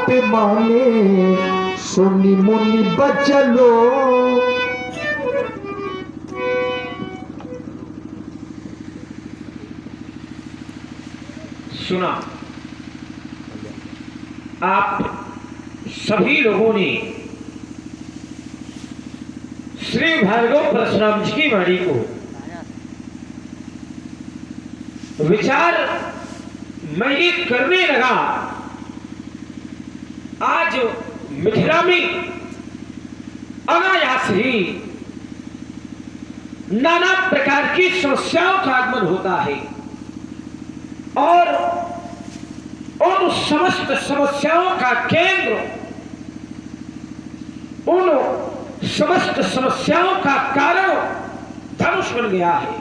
बात माने सुनी मुनि बचलो। सुना आप सभी लोगों ने श्री भार्गव परशुराम जी की वाणी को विचार मैं ये करने लगा। आज मिथिला में अनायास ही नाना प्रकार की समस्याओं का आगमन होता है और उन समस्त समस्याओं का केंद्र, उन समस्त समस्याओं का कारण धनुष बन गया है।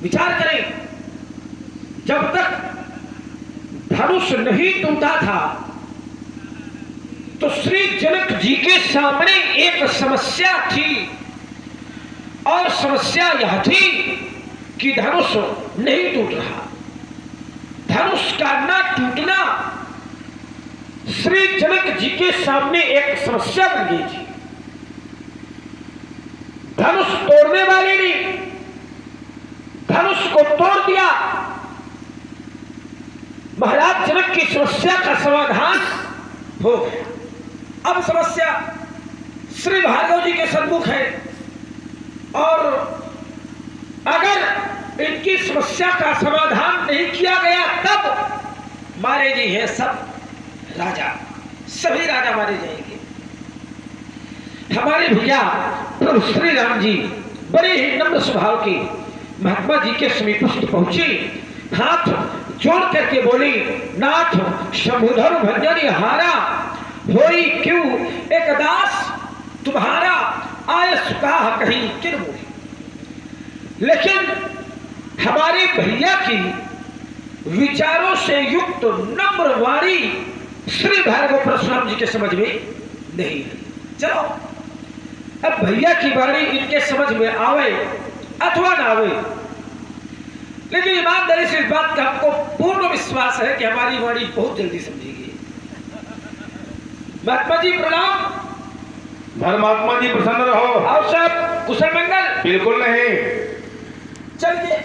विचार करें, जब तक धनुष नहीं टूटा था तो श्री जनक जी के सामने एक समस्या थी और समस्या यह थी कि धनुष नहीं टूट रहा। धनुष का न टूटना श्री जनक जी के सामने एक समस्या बन गई थी। धनुष तोड़ने वाले ने धनुष को तोड़ दिया। महाराज जनक की समस्या का समाधान हो गया। अब समस्या श्री भार्गव जी के सन्मुख है और अगर इनकी समस्या का समाधान नहीं किया गया तब मारे जी हैं सब राजा, सभी राजा मारे जाएंगे। हमारे भैया प्रभु श्री राम जी बड़े ही नम्र स्वभाव के महात्मा जी के समीपस्थ पहुंचे, हाथ जोड़ करके बोले, नाथ शंभुधर भंजन हारा होई क्यों एक दास तुम्हारा आयस कहा कहीं किन बोले। लेकिन हमारे भैया की विचारों से युक्त नम्र वाणी श्री भार्गव परशुराम जी के समझ में नहीं है। चलो अब भैया की वाणी इनके समझ में आवे अथवा ना आवे, लेकिन ईमानदारी से इस बात का हमको पूर्ण विश्वास है कि हमारी वाणी बहुत जल्दी समझेगी। महात्मा जी प्रणाम। धर्मात्मा जी प्रसन्न रहो। और सब कुशल मंगल? बिल्कुल नहीं। चलिए,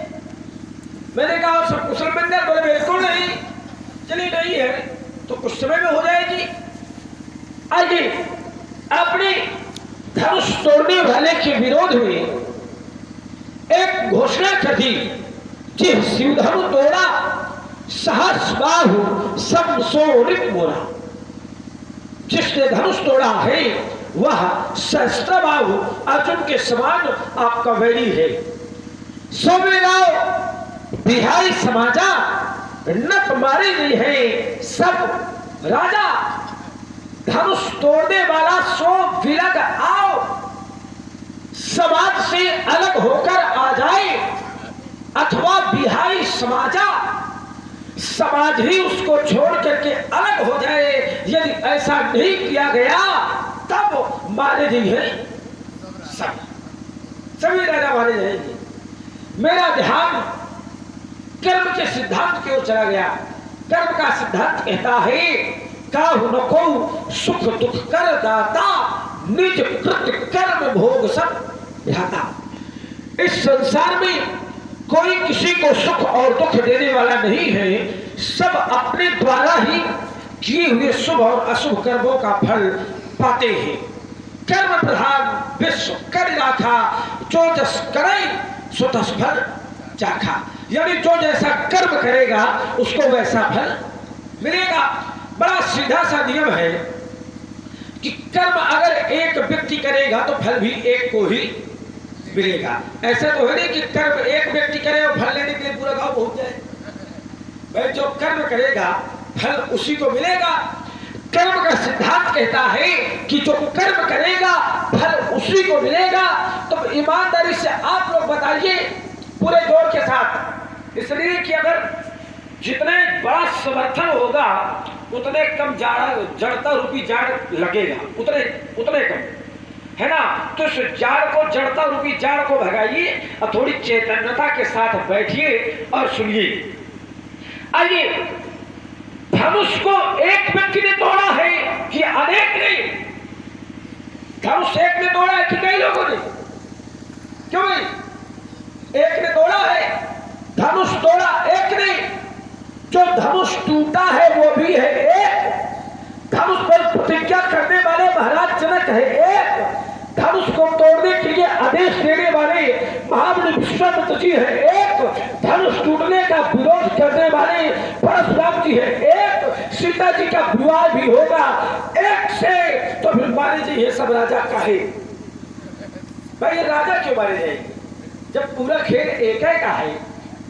मैंने कहा और सब कुशल मंगल? बोले बिल्कुल नहीं। चलिए नहीं है तो कुछ समय में हो जाएगी। आइए, अपने धनुष तोड़ने वाले के विरोध में एक घोषणा कर दी कि शिवधनु तोड़ा सहस बाहु सब सोरित मोरा। जिसने धनुष तोड़ा है वह सहस्त्र बाहु अर्जुन के समान आपका वैरी है। सो मिलाओ बिहारी समाजा नट मारे गई है सब राजा। धनुष तोड़ने वाला सो विलग आओ, समाज से अलग होकर आ जाए अथवा बिहारी समाजा समाज ही उसको छोड़ करके अलग हो जाए। यदि ऐसा नहीं किया गया तब मारे जाएंगे सब, सभी राजा मारे जाएंगे। मेरा ध्यान कर्म के सिद्धांत की ओर चला गया। कर्म का सिद्धांत कहता है काहु न को सुख दुख कर दाता निज कृत कर्म भोग सब ध्याता। इस संसार में कोई किसी को सुख और दुख देने वाला नहीं है। सब अपने द्वारा ही किए हुए शुभ और अशुभ कर्मों का फल पाते हैं। कर्म प्रधान विश्व कर राखा, जो जस करे सो तस फल चाखा। यानी जो जैसा कर्म करेगा उसको वैसा फल मिलेगा। बड़ा सीधा सा नियम है कि कर्म अगर एक व्यक्ति करेगा तो फल भी एक को ही मिलेगा। ऐसा तो है नहीं कि कर्म एक व्यक्ति करे और फल लेने के लिए पूरा गांव पहुंच जाए। भाई जो कर्म करेगा फल उसी को मिलेगा। कर्म का सिद्धांत कहता है कि जो कर्म करेगा फल उसी को मिलेगा। तो ईमानदारी से आप लोग बताइए पूरे जोर के साथ, इसलिए कि अगर जितने बड़ा समर्थन होगा उतने कम जड़ता रूपी जाड़ लगेगा, उतने कम है ना। तो इस जाड़ को, जड़ता रूपी जाड़ को भगाइए और थोड़ी चैतन्यता के साथ बैठिए और सुनिए। आइए, धनुष को एक व्यक्ति ने तोड़ा है कि अनेक ने? धनुष एक ने तोड़ा है कि कई लोगों ने? क्यों भाई? एक ने तोड़ा है, धनुष तोड़ा एक ने। जो धनुष टूटा है वो भी है एक। धनुष पर प्रतिज्ञा करने वाले महाराज जनक है एक। धनुष को तोड़ने के लिए आदेश देने वाले महाबली विश्वामित्र जी है एक। धनुष टूटने का विरोध करने वाले परशुराम जी है एक। सीता जी का विवाह भी होगा एक से। तो फिर मारे जी ये सब राजा काहे? भाई ये राजा क्यों मारे जाएंगे जब पूरा खेल एक का है?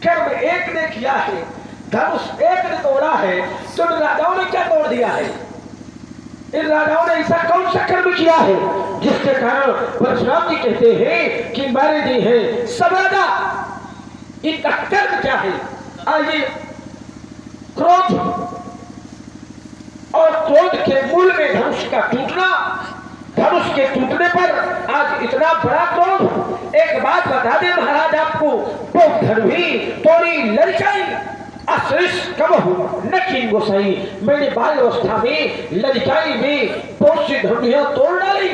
कर्म एक ने किया है, धनुष एक ने तोड़ा है, तो राजाओं ने क्या तोड़ दिया है? इन राजाओं ने ऐसा कौन सा कर्म किया है जिसके कारण परशुराम जी कहते हैं कि मारे जी हैं सब राजा? इनका कर्म क्या है? आइए, क्रोध, और क्रोध के मूल में धनुष का टूटना। धनुष के टूटने पर आज इतना बड़ा क्रोध। एक बात बता दे महाराज आपको, वो धनुही तोड़ी लड़काई अश्रिश कबहू न किन गोसाई। मैंने बाल अवस्था में लड़काई में बहुत सी धनुहियां तोड़ डाली,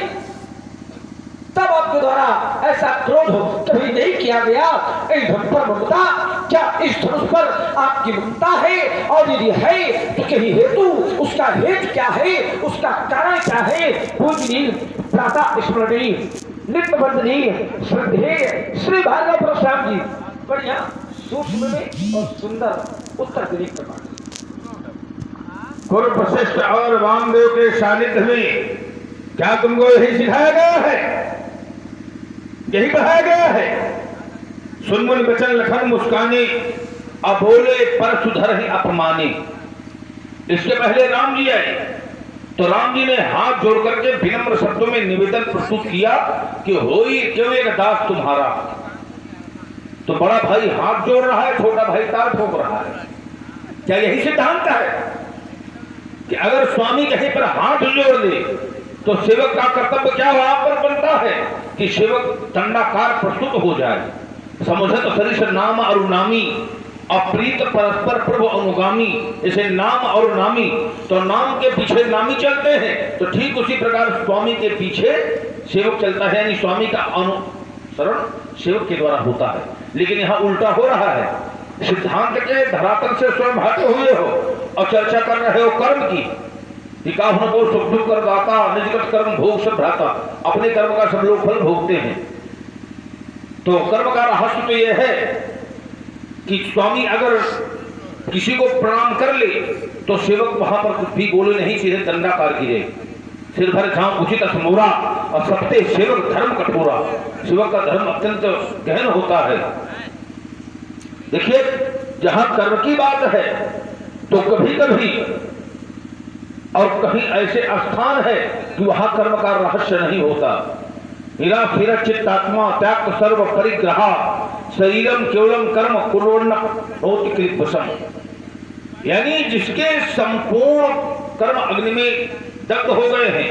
तब आपके द्वारा ऐसा क्रोध कभी नहीं किया गया। इस धनुष पर ममता, क्या इस धनुष पर आपकी ममता है? और यदि है तो कहीं हेतु, उसका हेतु क्या है, उसका कारण क्या है? पूजनीय प्रातः स्मरणीय नित्य वंदनीय श्रद्धेय श्री भार्गव परशुराम जी बढ़िया सूक्ष्म में और सुंदर उत्तर दिलीप प्रमाण। कुरु वशिष्ठ और वामदेव के सानिध्य में क्या तुमको यही सिखाया गया है, यही बताया गया है? सुनमुन बचन लखन मुस्काने, अबोले पर सुधर ही अपमाने। इसके पहले राम जी आए तो राम जी ने हाथ जोड़ करके विनम्र शब्दों में निवेदन प्रस्तुत किया कि होई क्यों एक दास तुम्हारा। तो बड़ा भाई हाथ जोड़ रहा है, छोटा भाई ताल ठोक रहा है। क्या यही सिद्धांत है कि अगर स्वामी कहीं पर हाथ जोड़ दे तो सेवक का कर्तव्य क्या वहां पर बनता है कि सेवक दंडाकार प्रस्तुत हो जाए? समुझत सरिस नाम अरुनामी, अप्रीत परस्पर प्रभु अनुगामी। इसे नाम और नामी, तो नाम के पीछे नामी चलते हैं, तो ठीक उसी प्रकार स्वामी के पीछे सेवक चलता है, यानी स्वामी का अनुसरण सेवक के द्वारा होता है। लेकिन यहाँ उल्टा हो रहा है। सिद्धांत के धरातल से स्वयं भागे हुए हो और चर्चा कर रहे हो कर्म की। को सुख दुख कर दाता, निजगत कर्म भोग सब भ्राता। अपने कर्म का सब लोग फल भोगते हैं। तो कर्म का रहस्य तो यह है कि स्वामी अगर किसी को प्रणाम कर ले तो सेवक वहां पर कुछ भी बोले नहीं, सीधे दंडाकार गिरे। सिर भर झाम उचित असमोरा, और सबते सेवक धर्म कठोरा। सेवक का धर्म अत्यंत गहन होता है। देखिए, जहां कर्म की बात है तो कभी कभी और कहीं ऐसे स्थान है कि वहां कर्म का रहस्य नहीं होता। हीरा फिर चित्तात्मा त्याग सर्व परिग्रहा, शरीरम केवलम कर्म कुर्वन्न नोति कृतवशम। यानी जिसके संपूर्ण कर्म अग्नि में दग्ध हो गए हैं,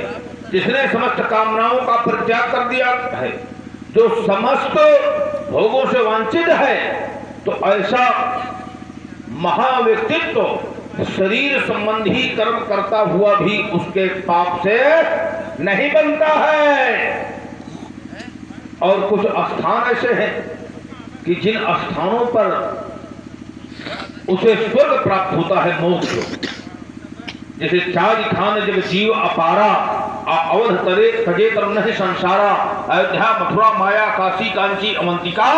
जिसने समस्त कामनाओं का परित्याग कर दिया है, जो समस्त भोगों से वांछित है, तो ऐसा महाव्यक्तित्व शरीर संबंधी कर्म करता हुआ भी उसके पाप से नहीं बनता है। और कुछ स्थान ऐसे हैं कि जिन स्थानों पर उसे स्वर्ग प्राप्त होता है, मोक्ष। जैसे चार खान जब जीव अपारा, अवध तरे तजे तरम नहीं संसारा। अयोध्या मथुरा माया काशी कांची अवंतिका,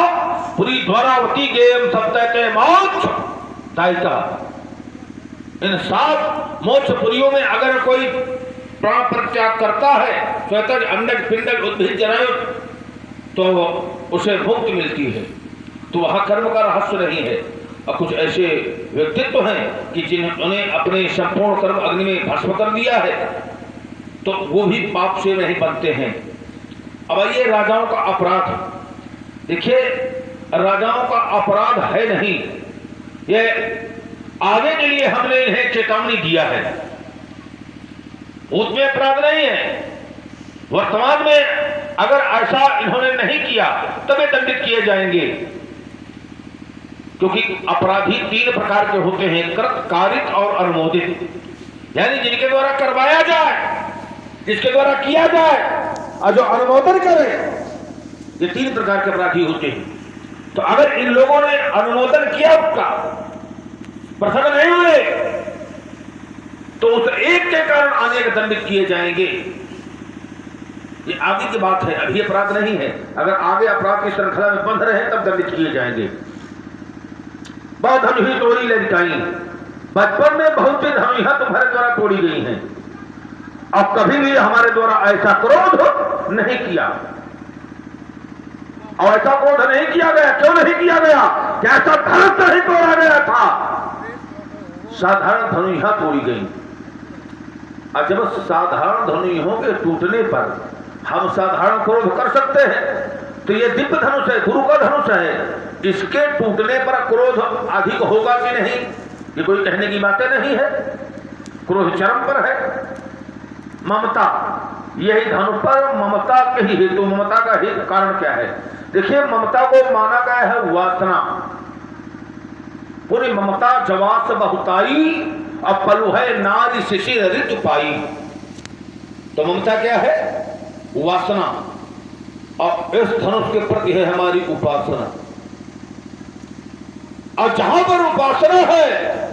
पुरी द्वारावती गेयम सप्तय के मोक्ष दायिका। इन 7 मोक्षपुरियों में अगर कोई प्राण परित्याग करता है, स्वतः अंडज पिंडज उद्भिद जरायु, तो उसे मुक्ति मिलती है। तो वहां कर्म का रहस्य नहीं है। और कुछ ऐसे व्यक्तित्व हैं कि जिन्होंने अपने संपूर्ण कर्म अग्नि में भस्म कर दिया है, तो वो भी पाप से नहीं बनते हैं। अब आइए राजाओं का अपराध। देखिए, राजाओं का अपराध है नहीं, ये आगे के लिए हमने इन्हें चेतावनी दिया है। भूत में अपराध नहीं है। वर्तमान में अगर ऐसा इन्होंने नहीं किया तब ये दंडित किए जाएंगे। क्योंकि अपराधी 3 प्रकार के होते हैं, कृत, कारित और अनुमोदित। यानी जिनके द्वारा करवाया जाए, जिसके द्वारा किया जाए और जो अनुमोदन करे, ये 3 प्रकार के अपराधी होते हैं। तो अगर इन लोगों ने अनुमोदन किया, उसका प्रसन्न नहीं हुए, तो उस एक के कारण आने के दंडित किए जाएंगे। ये आगे की बात है, अभी अपराध नहीं है। अगर आगे अपराध की श्रृंखला में बंध रहे तब दंडित किए जाएंगे। बहुत धन ही तोड़ी लड़काई, बचपन में बहुत सी धनुइयां तुम्हारे द्वारा तोड़ी गई हैं, अब कभी भी हमारे द्वारा ऐसा क्रोध नहीं किया, और ऐसा क्रोध नहीं किया गया। क्यों नहीं किया गया? क्या ऐसा धनुष नहीं तोड़ा गया था, साधारण धनुइयां तोड़ी गई। और जब साधारण धनुइयों के टूटने पर हम साधारण क्रोध कर सकते हैं, तो ये दिव्य धनुष है, गुरु का धनुष है, इसके टूटने पर क्रोध अधिक होगा कि नहीं, ये कोई कहने की बातें नहीं है। क्रोध चरम पर है। ममता, यही धनुष पर ममता के ही हेतु, ममता का हेतु कारण क्या है? देखिए, ममता को माना गया है वासना। पूरी ममता जवास बहुताई, अब पलु है नारी शिशिर ऋतु पाई। तो ममता क्या है? वासना। और इस धनुष के प्रति है हमारी उपासना। और जहां पर उपासना है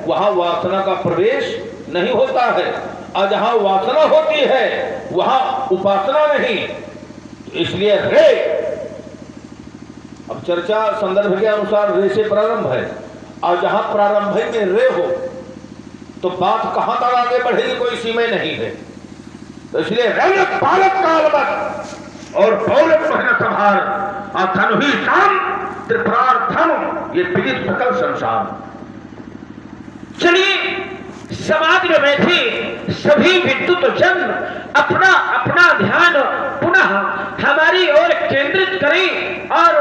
वहां वासना का प्रवेश नहीं होता है, और जहां वासना होती है वहां उपासना नहीं। तो इसलिए रे, अब चर्चा संदर्भ के अनुसार रे से प्रारंभ है, और जहां प्रारंभ में रे हो तो बात कहां तक आगे बढ़ेगी, कोई सीमा नहीं है। तो इसलिए रे बालक कालवत और पौलक महीना संहार, और धनु ही काम त्रिपुरार धनु, ये पीड़ित सकल संसार। चलिए, समाज में बैठे सभी विद्युत जन अपना अपना ध्यान पुनः हमारी ओर केंद्रित करें और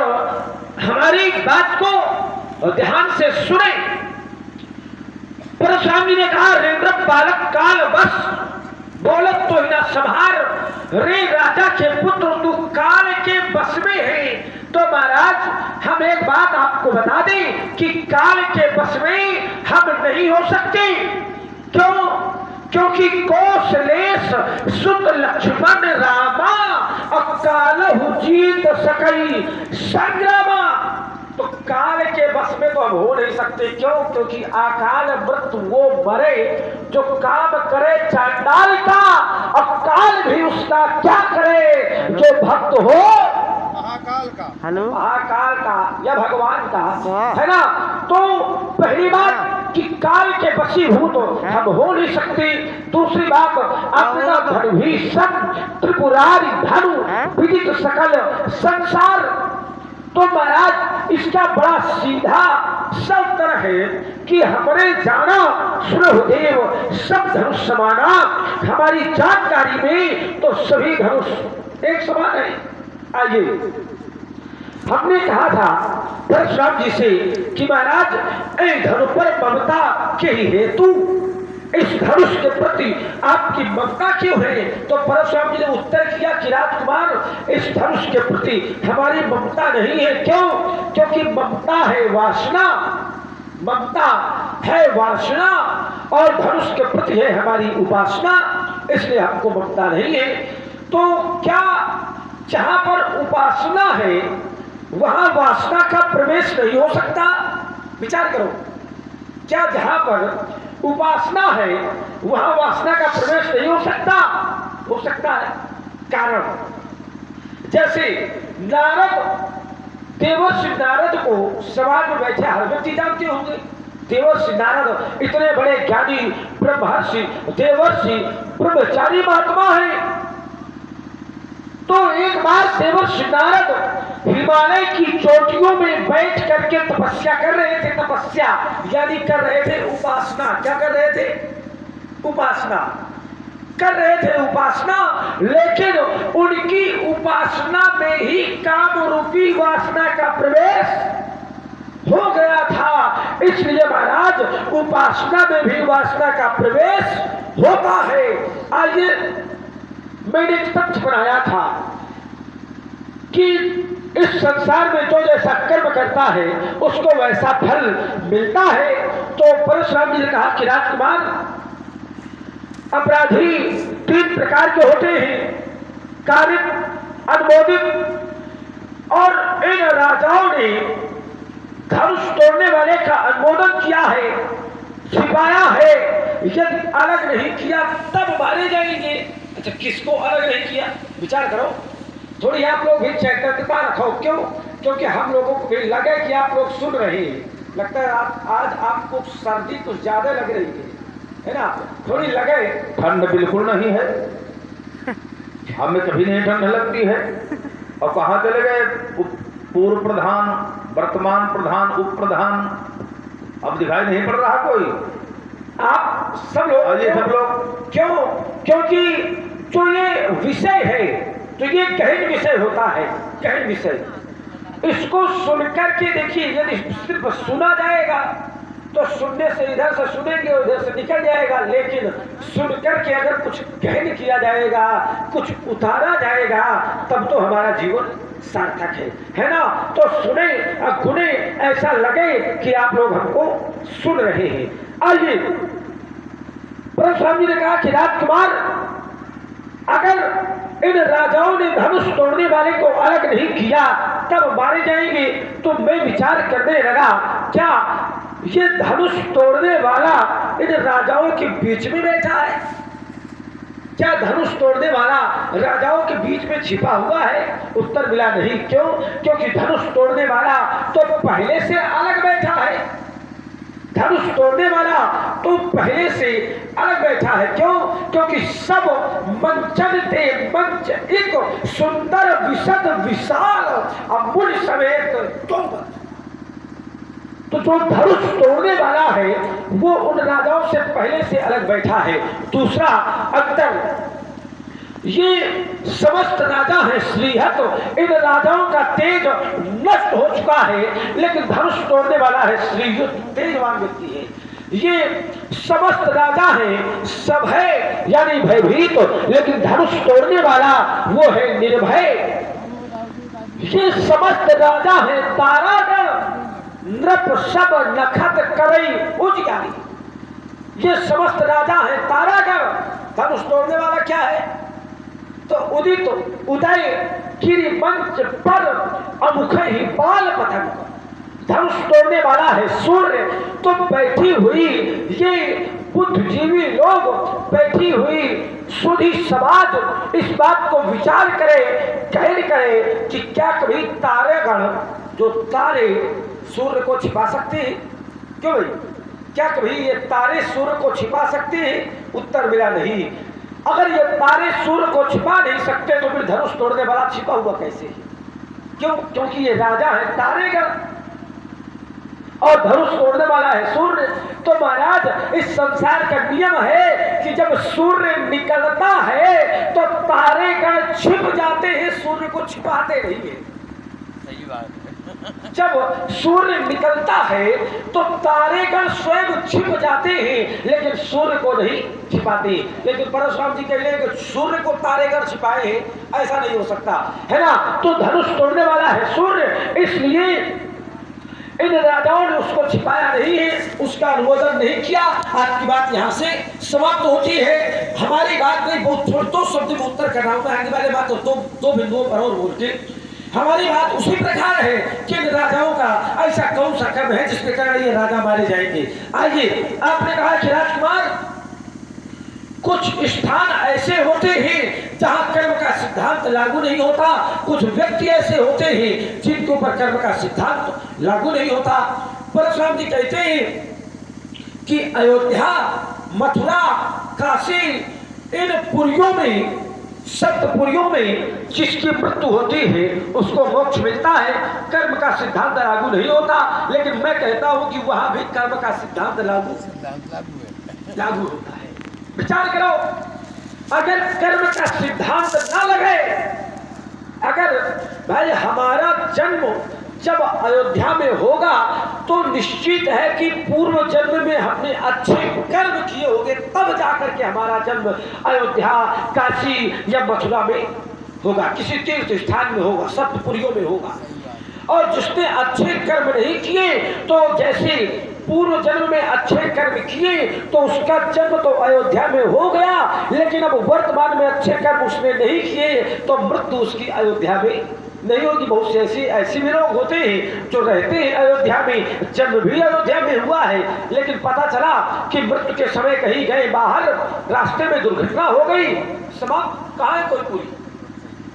हमारी बात को ध्यान से सुने। परशुराम जी ने कहा, रेंद्र बालक काल बस बोलत तो ही ना संभार, रे राजा के पुत्र तू काल के बस में है। तो महाराज, हम एक बात आपको बता दें कि काल के बस में हम नहीं हो सकते। क्यों? क्योंकि कौशलेश सुत लक्ष्मण रामा, अकालहु जीत सकई संग्रामा। तो काल के बस में तो हम हो नहीं सकते। क्यों? क्योंकि अकाल मृत्यु वो मरे जो काम करे चांडाल का, और काल भी उसका क्या करे जो भक्त हो महाकाल का। हेलो, महाकाल का या भगवान का, है ना। तो पहली बात कि काल के वशीभूत हम हो नहीं सकते। दूसरी बात, अपना धनु ही सब त्रिपुरारी धनु विदित सकल संसार। तो महाराज, इसका बड़ा सीधा सब तरह है कि हमारे जाना सुरदेव सब धनुष समाना। हमारी जानकारी में तो सभी धनुष एक समान है। आइए, हमने कहा था परशुराम जी से कि महाराज, ए धनु पर ममता के ही हेतु इस धनुष के प्रति आपकी ममता क्यों है? तो परशुराम जी ने उत्तर किया कि राजकुमार, इस धनुष के प्रति हमारी ममता नहीं है। क्यों? क्योंकि ममता है वासना, ममता है वासना, और धनुष के प्रति है हमारी उपासना, इसलिए हमको ममता नहीं है। तो क्या जहां पर उपासना है वहां वासना का प्रवेश नहीं हो सकता? विचार करो, क्या जहां पर उपासना है वहां वासना का प्रवेश नहीं हो सकता? हो सकता है। कारण, जैसे नारद, देवर्षि नारद को समाज में बैठे हर व्यक्ति जानते होंगे। देवर्षि नारद इतने बड़े ज्ञानी ब्रह्मर्षि, देवर्षि, ब्रह्मचारी महात्मा है। तो एक बार देवर्षि नारद हिमालय की चोटियों में बैठ करके तपस्या कर रहे थे। तपस्या यानी कर रहे थे उपासना। क्या कर रहे थे? उपासना कर रहे थे, उपासना। लेकिन उनकी उपासना में ही काम रूपी वासना का प्रवेश हो गया था। इसलिए महाराज, उपासना में भी वासना का प्रवेश होता है। आइए, मैंने एक तथ्य बनाया था कि इस संसार में जो जैसा कर्म करता है उसको वैसा फल मिलता है। तो परशुराम जी ने कहा कि राजकुमार, अपराधी 3 प्रकार के होते हैं, कारित, अनुमोदित और इन राजाओं ने धनुष तोड़ने वाले का अनुमोदन किया है, छिपाया है, यदि अलग नहीं किया तब मारे जाएंगे। अच्छा, किसको अलग नहीं किया? विचार करो, थोड़ी आप लोग भी चैतन्यता रखो। क्यों? क्योंकि हम लोगों को भी लगे कि आप लोग सुन रहे हैं। लगता है आज आपको सर्दी कुछ ज्यादा लग रही है ना? थोड़ी लगे। ठंड बिल्कुल नहीं है, हमें कभी नहीं ठंड लगती है। और कहाँ चले गए पूर्व प्रधान, वर्तमान प्रधान, उप प्रधान? अब दिखाई नहीं पड़ रहा कोई। आप सब लोग, अजय सब लोग क्यों? क्योंकि जो ये विषय है, तो ये गहन विषय होता है, गहन विषय। इसको सुनकर के देखिए, यदि सिर्फ सुना जाएगा तो सुनने से इधर से सुनेंगे, उधर से निकल जाएगा। लेकिन सुनकर के अगर कुछ गहन किया जाएगा, कुछ उतारा जाएगा, तब तो हमारा जीवन सार्थक है ना? तो सुने गुने, ऐसा लगे कि आप लोग हमको सुन रहे हैं। आइए, परशुराम जी ने कहा कि राजकुमार, अगर इन राजाओं ने धनुष तोड़ने वाले को अलग नहीं किया तब मारे जाएंगे। तो मैं विचार करने लगा, क्या ये धनुष तोड़ने वाला इन राजाओं के बीच में बैठा है? क्या धनुष तोड़ने वाला राजाओं के बीच में छिपा हुआ है? उत्तर मिला नहीं। क्यों? क्योंकि धनुष तोड़ने वाला तो पहले से अलग बैठा है। धनुष तोड़ने वाला तो पहले से अलग बैठा है। क्यों? क्योंकि सब मंचन थे, मंच एक सुंदर विशद विशाल अमूल्य समेत तो जो धनुष तोड़ने वाला है वो उन राजाओं से पहले से अलग बैठा है। दूसरा अंतर, ये समस्त राजा है श्रीहत, इन राजाओं का तेज नष्ट हो चुका है, लेकिन धनुष तोड़ने वाला है श्रीयुत, तेजवान व्यक्ति है। ये समस्त राजा है, सब है यानी भयभीत, लेकिन धनुष तोड़ने वाला वो है निर्भय। ये समस्त राजा है तारागण, नृप सब नखत करई उजियारी। ये समस्त राजा है तारागण। धनुष तोड़ने वाला क्या है? तो उदित उदय गिरि मंच पर अमुख ही बाल पतंग। धनुष तोड़ने वाला है सूर्य। तो बैठी हुई ये बुद्धिजीवी लोग, बैठी हुई सुधी समाज इस बात को विचार करे, गहन करे कि क्या कभी तारेगण, जो तारे सूर्य को छिपा सकते हैं? क्यों भाई, क्या कभी ये तारे सूर्य को छिपा सकते हैं? उत्तर मिला नहीं। अगर ये तारे सूर्य को छिपा नहीं सकते तो फिर धनुष तोड़ने वाला छिपा हुआ कैसे है? क्यों? क्योंकि ये राजा है तारेगण और धनुष तोड़ने वाला है सूर्य। तो महाराज, इस संसार का नियम है कि जब सूर्य निकलता है तो तारेगण छिप जाते हैं, सूर्य को छिपाते नहीं है। सही बात है। जब सूर्य निकलता है तो तारेगण स्वयं छिप जाते हैं, लेकिन सूर्य को नहीं छिपाते। लेकिन परशुराम जी कह रहे हैं कि सूर्य को तारेगण छिपाए हैं, ऐसा नहीं हो सकता है ना? तो धनुष तोड़ने वाला है सूर्य, इसलिए इन राजाओं ने उसको छिपाया नहीं है, उसका अनुमोदन नहीं किया। आज की बात यहाँ से समाप्त होती है। हमारी बात नहीं, बहुत थोड़े 2 शब्द में उत्तर करना होगा। आगे वाले बात तो दो बिंदुओं पर और बोल के हमारी बात उसी प्रकार है कि इन राजाओं का ऐसा कौन सा कर्म है जिसके कारण ये राजा मारे जाएंगे। आइए, आपने कहा कि राजकुमार, कुछ स्थान ऐसे होते हैं जहां कर्म का सिद्धांत लागू नहीं होता, कुछ व्यक्ति ऐसे होते हैं जिनके ऊपर कर्म का सिद्धांत लागू नहीं होता। परशुराम जी कहते हैं कि अयोध्या, मथुरा, काशी, इन पुरियों में, सप्तपुरियों में जिसकी मृत्यु होती है उसको मोक्ष मिलता है, कर्म का सिद्धांत लागू नहीं होता। लेकिन मैं कहता हूं कि वहां भी कर्म का सिद्धांत लागू होता है। विचार करो, अगर कर्म का सिद्धांत ना लगे, अगर भाई हमारा जन्म जब अयोध्या में होगा तो निश्चित है कि पूर्व जन्म में हमने अच्छे कर्म किए होंगे, तब जाकर के हमारा जन्म अयोध्या, काशी या मथुरा में होगा, किसी तीर्थ स्थान में होगा, सप्तपुरियों में होगा। और जिसने अच्छे कर्म नहीं किए तो जैसे पूर्व जन्म में अच्छे कर्म किए तो उसका जन्म तो अयोध्या में हो गया, लेकिन अब वर्तमान में अच्छे कर्म उसने नहीं किए तो मृत्यु उसकी अयोध्या में नहीं होगी। बहुत से ऐसे भी लोग होते हैं जो रहते हैं अयोध्या में, जन्म भी अयोध्या में हुआ है, लेकिन पता चला कि मृत्यु के समय कहीं गए बाहर, रास्ते में दुर्घटना हो गई, समाप्त, कहाँ है कोई पूरी।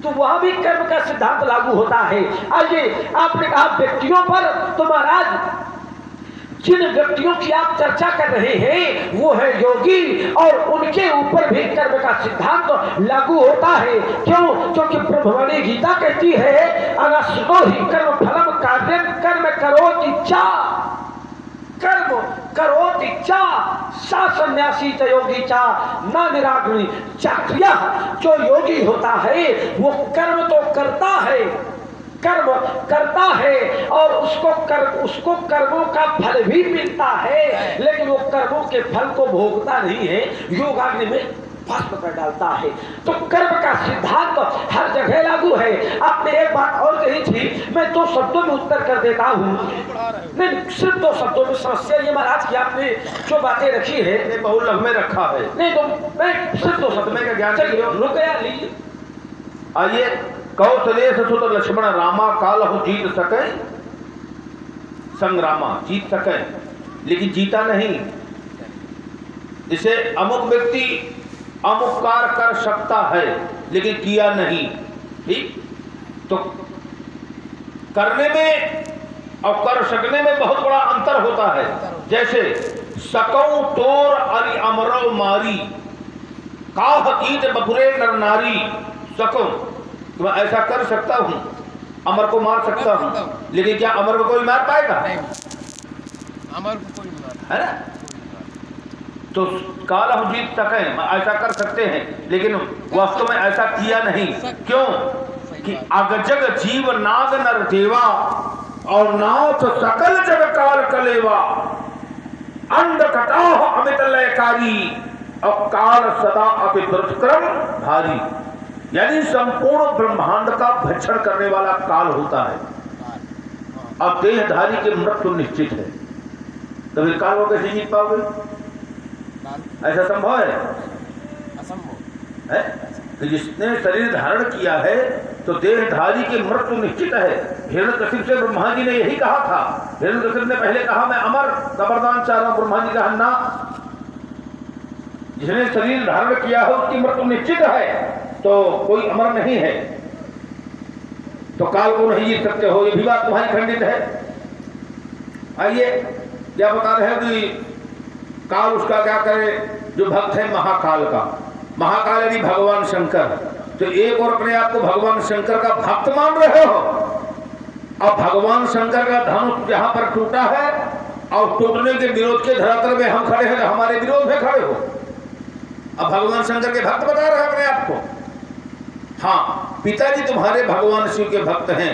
तो वहां भी कर्म का सिद्धांत लागू होता है। आइए, आपने कहा व्यक्तियों पर, तो महाराज जिन व्यक्तियों की आप चर्चा कर रहे हैं वो है योगी, और उनके ऊपर भी कर्म का सिद्धांत लागू होता है। क्यों? क्योंकि ब्रह्मवाणी गीता कहती है अनश्रुतो ही कर्म फलम कार्यं कर्म करोति चा, कर्म करोति चा सा सन्यासी च योगी चा न निराग्नि चाक्रिया। जो योगी होता है वो कर्म तो करता है, कर्म करता है और उसको कर्मों का फल भी मिलता है, लेकिन वो कर्मों के फल को भोगता नहीं है, योगाग्नि में भस्म कर डालता है। तो कर्म का सिद्धांत हर जगह लागू है। आपने एक बात और कही थी, मैं 2 शब्दों में उत्तर कर देता हूँ। नहीं, सिर्फ 2 शब्दों में। समस्या ये महाराज की आपने जो बातें रखी है बहुत लम्बे रखा है। नहीं तो मैं सिर्फ 2 शब्द में ज्ञान रुक गया। लीजिए, आइए, कौशलेश सुत लक्ष्मण रामा काल हो जीत सके, संग्रामा जीत सके, लेकिन जीता नहीं। इसे अमुक व्यक्ति अमुक कार्य कर सकता है लेकिन किया नहीं, ठीक? तो करने में और कर सकने में बहुत बड़ा अंतर होता है। जैसे सकौ तोर अरि अमरो मारी, काह कीट बपुरे नर नारी। सकौ, तो मैं ऐसा कर सकता हूं, अमर को मार सकता हूं, लेकिन क्या अमर को कोई मार पाएगा? अमर को कोई मार है ना? तो काल हम जीत सके, ऐसा कर सकते हैं, लेकिन वास्तव में ऐसा किया नहीं। क्यों? कि अगजग जीव नाग नर देवा और नाथ सकल जग काल कलेवा, अंध कटाह अमित लयकारी और काल सदा अति दुष्कर्म भारी। यानी संपूर्ण ब्रह्मांड का भक्षण करने वाला काल होता है। अब देहधारी की मृत्यु निश्चित है, तो फिर काल को कैसे जीत पाओगे? ऐसा संभव है? असंभव है। तो जिसने शरीर धारण किया है तो देहधारी की मृत्यु निश्चित है। हिरण्यकशिप से ब्रह्मा जी ने यही कहा था। हिरण्यकशिप ने पहले कहा मैं अमर वरदान चाह रहा हूं, ब्रह्मा जी कहा ना, जिसने शरीर धारण किया है उसकी मृत्यु निश्चित है, तो कोई अमर नहीं है, तो काल को नहीं जीत सकते हो। ये भी बात तुम्हारी खंडित है। आइए, क्या बता रहे हो कि काल उसका क्या करे? जो भक्त है महाकाल का, महाकाल यानी भगवान शंकर। तो एक और अपने आप को भगवान शंकर का भक्त मान रहे हो। अब भगवान शंकर का धनुष जहां पर टूटा है और टूटने के विरोध के धरातल में हम खड़े हैं, तो हमारे विरोध में खड़े हो। अब भगवान शंकर के भक्त बता रहे हैं अपने आप को। हाँ, पिताजी तुम्हारे भगवान शिव के भक्त हैं।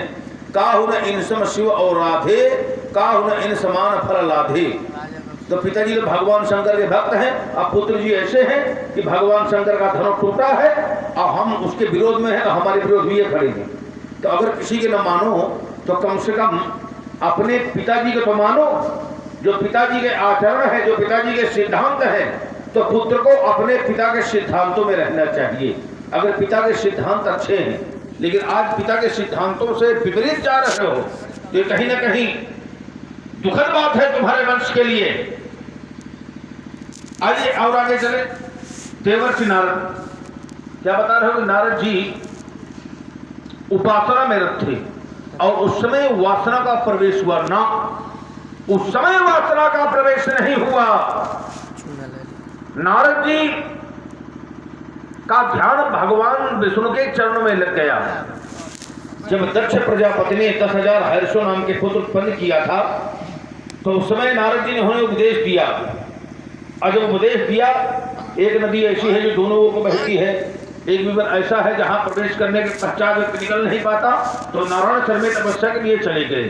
काहु न इन सम शिव और राधे, काहु न इन समान फल लाधे। तो पिताजी तो भगवान शंकर के भक्त हैं। अब पुत्र जी ऐसे हैं कि भगवान शंकर का धनुष टूटा है और हम उसके विरोध में हैं, तो हमारे विरोध भी ये खड़े हैं। तो अगर किसी के न मानो तो कम से कम अपने पिताजी को तो मानो। जो पिताजी के आचरण है, जो पिताजी के सिद्धांत है, तो पुत्र को अपने पिता के सिद्धांतों में रहना चाहिए। अगर पिता के सिद्धांत अच्छे हैं, लेकिन आज पिता के सिद्धांतों से विपरीत जा रहे हो, ये कहीं ना कहीं दुखद बात है तुम्हारे वंश के लिए। आइए और आगे चले। देवर्षि नारद क्या बता रहे हो कि नारद जी उपासना में रत थे और उस समय वासना का प्रवेश हुआ ना, उस समय वासना का प्रवेश नहीं हुआ। नारद जी का ध्यान भगवान विष्णु के चरणों में लग गया। जब दक्ष प्रजापति ने 10,000 हर्षो नाम के पुत्र उत्पन्न किया था, तो उस समय नारद जी ने उन्हें उपदेश दिया। और जब उपदेश दिया, एक नदी ऐसी है जो दोनों को बहती है, एक विवन ऐसा है जहां प्रवेश करने के पश्चात व्यक्ति निकल नहीं पाता, तो नारायण सर में तपस्या के लिए चले गए।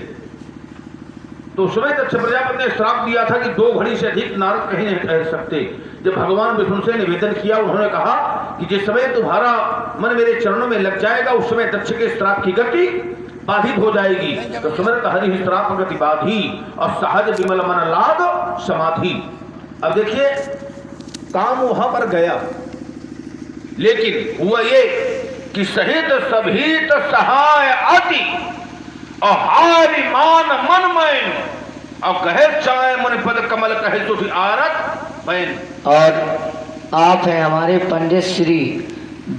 तो उस समय दक्ष प्रजापति ने श्राप दिया था कि 2 घड़ी से अधिक नारद कहीं नहीं ठहर सकते। जब भगवान विष्णु से निवेदन किया, उन्होंने कहा कि जिस समय तुम्हारा मन मेरे चरणों में लग जाएगा, उस समय दक्ष के श्राप की गति बाधित हो जाएगी। तो सुमरत हरि हिस्रा प्रगति बाधी और सहज विमल मन लाग समाधि। अब देखिए काम वहां पर गया, लेकिन हुआ ये कि सहित सभीत सहाय आदि और हारि मान मन मैन और कहे चाहे मन पद कमल कहे तो आरत मैन। और आप हैं हमारे पंडित श्री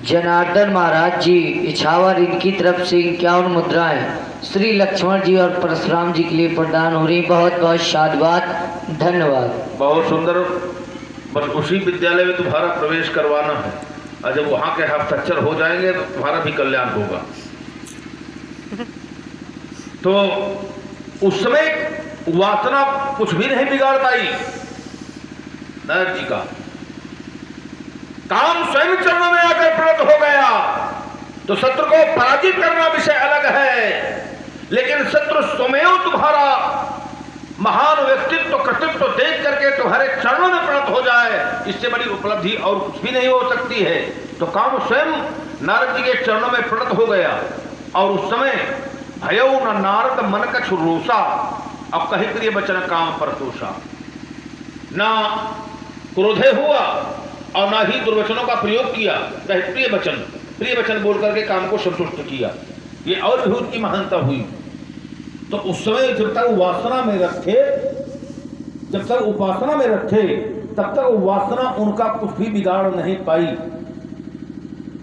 जनार्दन महाराज जी इछावर, इनकी तरफ से 51 मुद्राएं श्री लक्ष्मण जी और परशुराम जी के लिए प्रदान हो रही। बहुत बहुत साधुवाद, धन्यवाद। बहुत सुंदर। बस उसी विद्यालय में तुम्हारा प्रवेश करवाना है, और जब वहां के हस्ताक्षर हो जाएंगे तो तुम्हारा भी कल्याण होगा। तो उस समय वासना कुछ भी नहीं बिगाड़ पाई नारद जी का। काम स्वयं चरणों में आकर प्रकट हो गया। तो शत्रु को पराजित करना विषय अलग है, लेकिन शत्रु स्वयं तुम्हारा महान व्यक्तित्व कृतित्व देख करके तुम्हारे चरणों में प्रकट हो जाए, इससे बड़ी उपलब्धि और कुछ भी नहीं हो सकती है। तो काम स्वयं नारद जी के चरणों में प्रकट हो गया। और उस समय भयो न नारद मन कछु रोषा, अब कही प्रिय वचन काम परतोषा। ना क्रोधे हुआ और ना ही दुर्वचनों का प्रयोग किया, कहे प्रिय वचन बोल करके काम को संतुष्ट किया। ये और भी उसकी महानता हुई। तो उस समय जब तक वासना में रखे, जब तक उपासना में रखे, तब तक वासना उनका कुछ भी बिगाड़ नहीं पाई।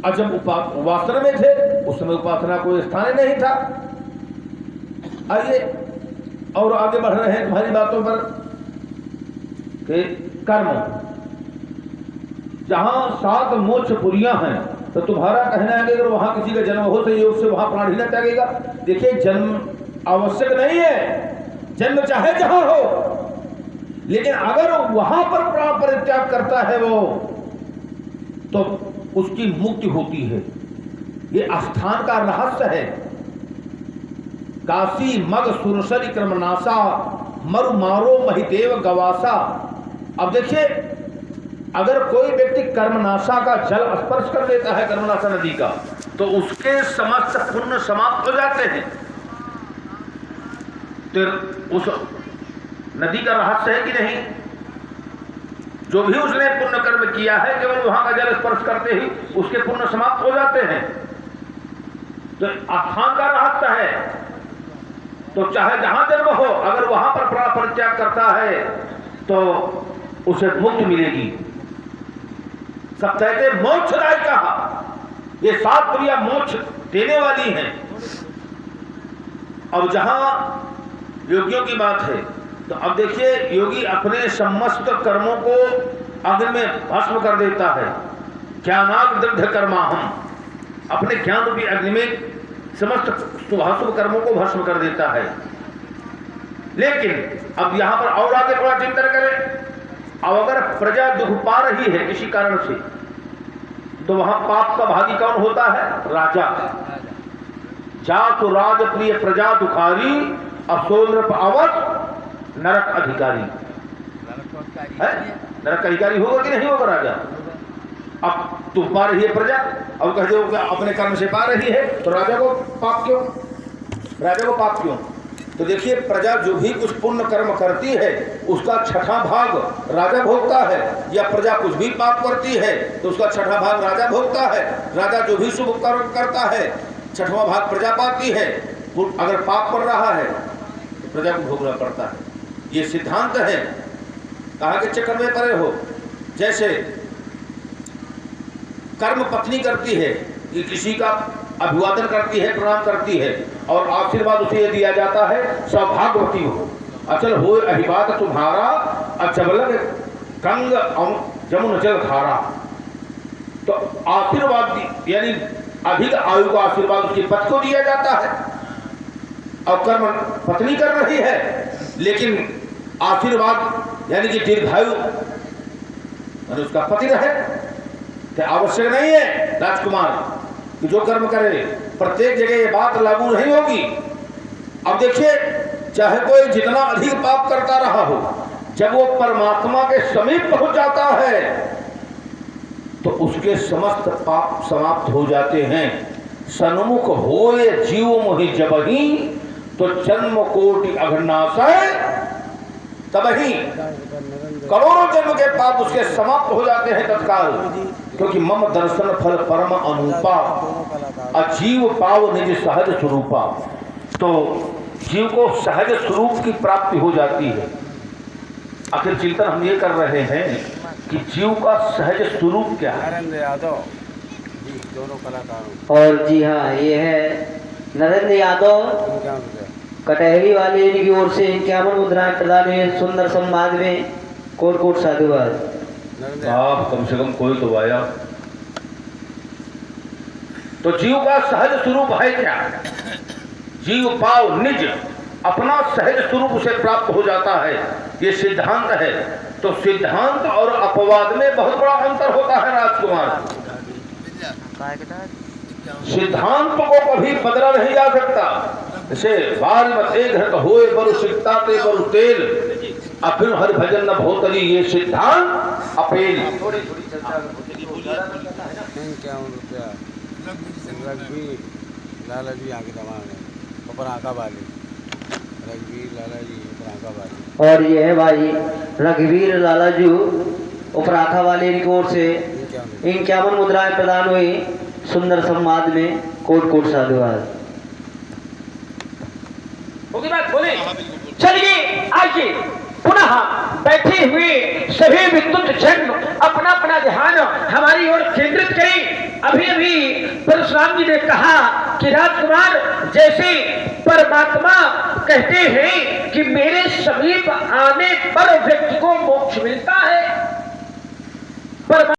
और जब वासना में थे उस समय उपासना कोई स्थान नहीं था। आइए और आगे बढ़ रहे हैं तुम्हारी बातों पर कि कर्म, जहां 7 मोक्ष पुरियां हैं, तो तुम्हारा कहना है कि अगर वहां किसी का जन्म हो संयोग से वहां प्राण ही न त्यागेगा। देखिए जन्म आवश्यक नहीं है, जन्म चाहे जहां हो, लेकिन अगर वहां पर प्राण परित्याग करता है वो, तो उसकी मुक्ति होती है। ये स्थान का रहस्य है। काशी मग सुरसरी क्रमनाशा मरु मारो महिदेव गवासा। अब देखिए अगर कोई व्यक्ति कर्मनाशा का जल स्पर्श कर लेता है, कर्मनाशा नदी का, तो उसके समस्त पुण्य समाप्त हो जाते हैं। तो उस नदी का रहस्य है कि नहीं, जो भी उसने पुण्य कर्म किया है केवल वहां का जल स्पर्श करते ही उसके पुण्य समाप्त हो जाते हैं। तो स्थान का रहस्य है। तो चाहे जहां जन्म हो, अगर वहां पर प्राण परित्याग करता है तो उसे मुक्ति मिलेगी। सब कहते मोक्षदायी कहा, ये 7 क्रिया मोक्ष देने वाली हैं। अब जहां योगियों की बात है, तो अब देखिए योगी अपने समस्त कर्मों को अग्नि में भस्म कर देता है। ज्ञानाग दग्ध कर्मा, हम अपने ज्ञान रूपी अग्नि में समस्त शुभाशुभ कर्मों को भस्म कर देता है। लेकिन अब यहां पर और आगे थोड़ा चिंतन करें। अब अगर प्रजा दुख पा रही है किसी कारण से, तो वहां पाप का भागी कौन होता है? राजा। जा तो राज प्रिय प्रजा दुखारी, अवसोन्द्र अवध नरक अधिकारी है। नरक अधिकारी होगा कि नहीं होगा राजा? अब तू पा रही है प्रजा, अब कहते हो कि अपने कर्म से पा रही है, तो राजा को पाप क्यों? राजा को पाप क्यों? तो देखिए प्रजा जो भी कुछ पुण्य कर्म करती है उसका 6ठा भाग राजा भोगता है, या प्रजा कुछ भी पाप करती है तो उसका 6ठा भाग राजा भोगता है। राजा जो भी शुभ कर्म करता है 6वां भाग प्रजा पाती है। अगर पाप कर रहा है तो प्रजा को भोगना पड़ता है। ये सिद्धांत है। कहा कि चक्कर में परे हो। जैसे कर्म पत्नी करती है कि किसी का अभिवादन करती है, प्रणाम करती है, और आशीर्वाद उसे ये दिया जाता है सौभाग्यवती हो, अचल हो अहिबात तुम्हारा, अचबल गंग जमुन जल धारा। तो आशीर्वाद यानी अधिक आयु का आशीर्वाद उसके पति को दिया जाता है। और कर्म पत्नी कर रही है, लेकिन आशीर्वाद यानी कि दीर्घायु उसका पति रहे, तो आवश्यक नहीं है राजकुमार कि जो कर्म करे प्रत्येक जगह ये बात लागू नहीं होगी। अब देखिए चाहे कोई जितना अधिक पाप करता रहा हो, जब वो परमात्मा के समीप पहुंच जाता है तो उसके समस्त पाप समाप्त हो जाते हैं। सन्मुख होए जीव मोहि जबही, तो जन्म कोटि अघनाशय तबही। करोड़ों जन्म के पाप उसके समाप्त हो जाते हैं तत्काल, क्योंकि मम दर्शन फल परम अनुपा, अजीव पाव निज सहज स्वरूपा। तो जीव को सहज स्वरूप की प्राप्ति हो जाती है। आखिर चिंतन हम ये कर रहे हैं कि जीव का सहज स्वरूप क्या है। नरेंद्र यादव जी, दोनों कलाकारों। और जी हाँ, ये है नरेंद्र यादव 51 रुपया। कटहरी वाले इनकी ओर से 51 मुद्राएं प्रदान हुई। सुंदर संवाद में कोट कोट साधुवाद। नरेंद्र आप कम से कम कोई तो आया। तो जीव का सहज स्वरूप है क्या? जीव पाव निज अपना सहज स्वरूप उसे प्राप्त हो जाता है, ये सिद्धांत है। तो सिद्धांत और अपवाद में बहुत बड़ा अंतर होता है राजकुमार। सिद्धांत को कभी बदला नहीं जा सकता। जैसे बाल मत एक घट होए बरु सिकता ते बरु तेल, अफिन हरि भजन न भोतरी, ये सिद्धांत अपेल। 51 रुपया। रघुवीर लाला जी आगे दबान है, ऊपर आंखा वाले। रघुवीर लाला जी ऊपर आंखा वाले। और ये है भाई रघुवीर लाला जी उपराखा वाले इनकी ओर से 51 मुद्राएं प्रदान हुई। सुंदर संवाद में कोट कोट साधुवाद। होगी बात बोले। चलिए आइए पुनः बैठे हुए सभी विद्युत जन अपना अपना ध्यान हमारी ओर केंद्रित करें। अभी अभी परशुराम जी ने कहा कि राजकुमार, जैसे परमात्मा कहते हैं कि मेरे समीप आने पर व्यक्ति को मोक्ष मिलता है,